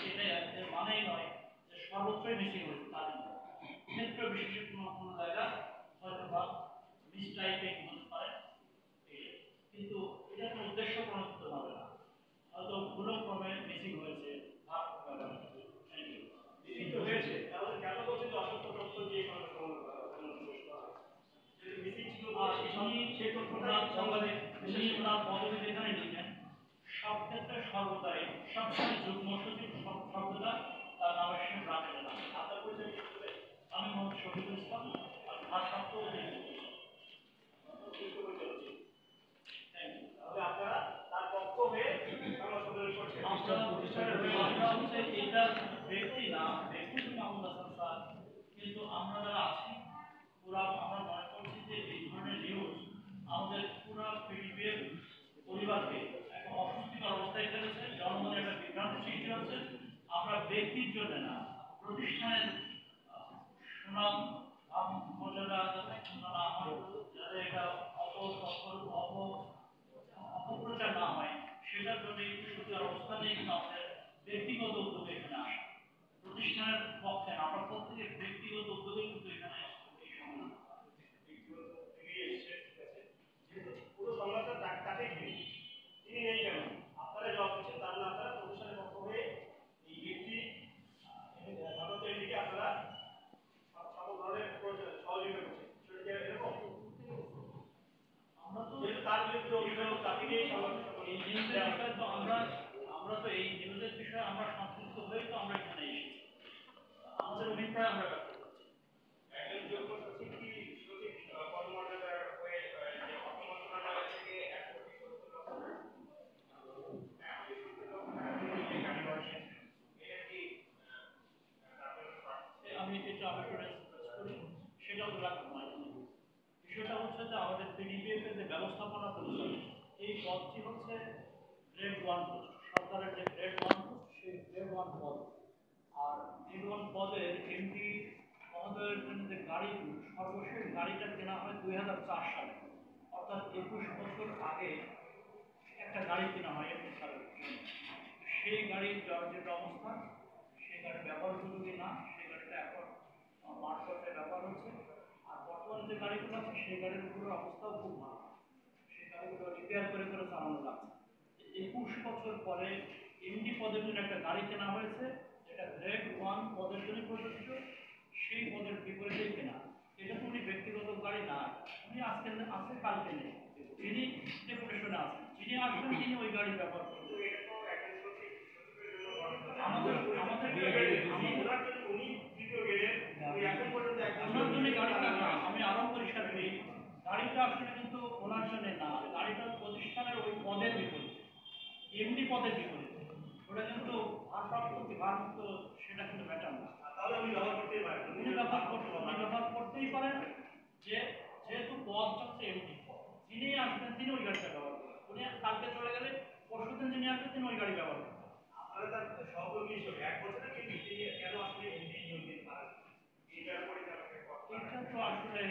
এটাই এর মানেই নয় যে সর্বত্রই মিসিং হয়েছে তা নয়। ক্ষেত্র বিশেষে কোনো জায়গা হয়তো বা মিসটাইপিং হতে পারে, কিন্তু এটা কোনো উদ্দেশ্য প্রণোদিত হবে না, হয়তো ভুলক্রমে মিসিং হয়েছে ভাব হয়েছে। তাহলে কেন বলছে যে অসত্য তথ্য দিয়ে পদবি যেখানে লিখেন সব ক্ষেত্রে সর্বদাই সবসময় যুগ্ম সচিব শব্দটা তার নামের সঙ্গে রাখে না। আপনার পরিচয় আমি মোহাম্মদ শহীদুল ইসলাম, আর ভারপ্রাপ্ত আপনারা তার পক্ষ হয়ে এটা ব্যক্তি না, ব্যক্তি মাহমুদ হাসান স্যার, কিন্তু আমরা যারা আছি পুরা আমরা মনে করছি যে এই ধরনের নিউজ আমাদের পুরা পৃথিবীর পরিবারকে একটা অস্বস্তিকর অবস্থায় ফেলেছে, জনমনে একটা বিভ্রান্তি সৃষ্টি হচ্ছে। আমরা ব্যক্তির জন্য না, প্রতিষ্ঠানের সুনাম মর্যাদা যাতে এটা অপপ্রচার না হয় সেটার জন্য সুন্দর অবস্থা নিয়ে কিন্তু আমাদের ব্যক্তিগত উদ্যোগে এখানে আসা, প্রতিষ্ঠানের পক্ষে আমরা প্রত্যেকের ব্যক্তিগত উদ্যোগে কিন্তু এখানে পুরো সংবাদটা তাকে তিনি নেই কেন আপনারা জবাব দিচ্ছেন, তাহলে আপনারা প্রতিষ্ঠানের পক্ষ হয়ে এই ব্যক্তি ভারতের দিকে আপনারা সকল ধরনের সহযোগিতা করছেন, সেটা এরকম আমরা তো তার বিরুদ্ধে অভিযোগ তাকে নিয়ে এই নিউজের বিষয়ে তো আমরা তো এই নিউজের বিষয়ে আমরা সংশ্লিষ্ট হয়ে তো আমরা এখানে এসেছি, আমাদের অভিপ্রায় আমরা ব্যক্ত করছি। একজন যোগ্য সচিব কি সচিব কর্মমর্যাদার হয়ে যে অর্থ মন্ত্রণালয় থেকে 170 আমি এটা আবেদন করি, সেটাও রাখবো না। বিষয়টা হচ্ছে যে আমাদের পিডিপিএফ এর যে ব্যবস্থাপনা পরিষদ, এই পদটি হচ্ছে গ্রেড 1 পোস্ট, সরকারের যে গ্রেড 1 পোস্ট সেই গ্রেড 1 পদ, আর গ্রেড 1 পদের এমপি মহোদয়ের জন্য যে গাড়ি সর্বশেষ গাড়িটা কেনা হয় 2004 সালে, অর্থাৎ 21 বছর আগে একটা গাড়ি কেনা হয় এমপি সালের। সেই গাড়ির যেটা অবস্থা, সেই গাড়ি ব্যবহার উপযোগী না, সেই গাড়িটা এখন মার্কেটে ব্যবহার হচ্ছে। আর বর্তমানে যে গাড়িগুলো আছে সেই গাড়ির উপরে অবস্থাও খুব ভালো, সেই গাড়িগুলো রিপেয়ার করে করে চালানো লাগছে। 21 বছর পরে এমডি পদের জন্য একটা গাড়ি কেনা হয়েছে, যেটা গ্রেড 1 পদের জন্য প্রযোজ্য, সেই পদের বিপরীতেই কেনা। এটা তো উনি ব্যক্তিগত গাড়ি না, উনি আজকে আছে কালকে নেই, যিনি ডেপুটেশনে আছেন, যিনি আসবেন তিনি ওই গাড়ি ব্যবহার করবেন। আমাদের আমি আরো পরিষ্কার করি, গাড়িটা আসলে কিন্তু ওনার জন্য না, গাড়িটা প্রতিষ্ঠানের ওই পদের বিপরীতে, এমনি পদের বিপরীতে, ওটা কিন্তু ভারপ্রাপ্ত সেটা কিন্তু ম্যাটার না। তাহলে উনি ব্যবহার করতেই পারেন, উনি ব্যবহার করতেই পারেন, যে যেহেতু পদটা হচ্ছে এমনি পদ, যিনি আসবেন তিনি ওই গাড়িটা ব্যবহার করবেন, উনি কালকে চলে গেলে পরশুদিন যিনি আসবেন তিনি ওই গাড়ি ব্যবহার করবেন। আপনারা তার সহকর্মী হিসেবে 1 বছরে কেন আসলে এমনি নিয়োগ দিতে পারেন? এটা তো আসলে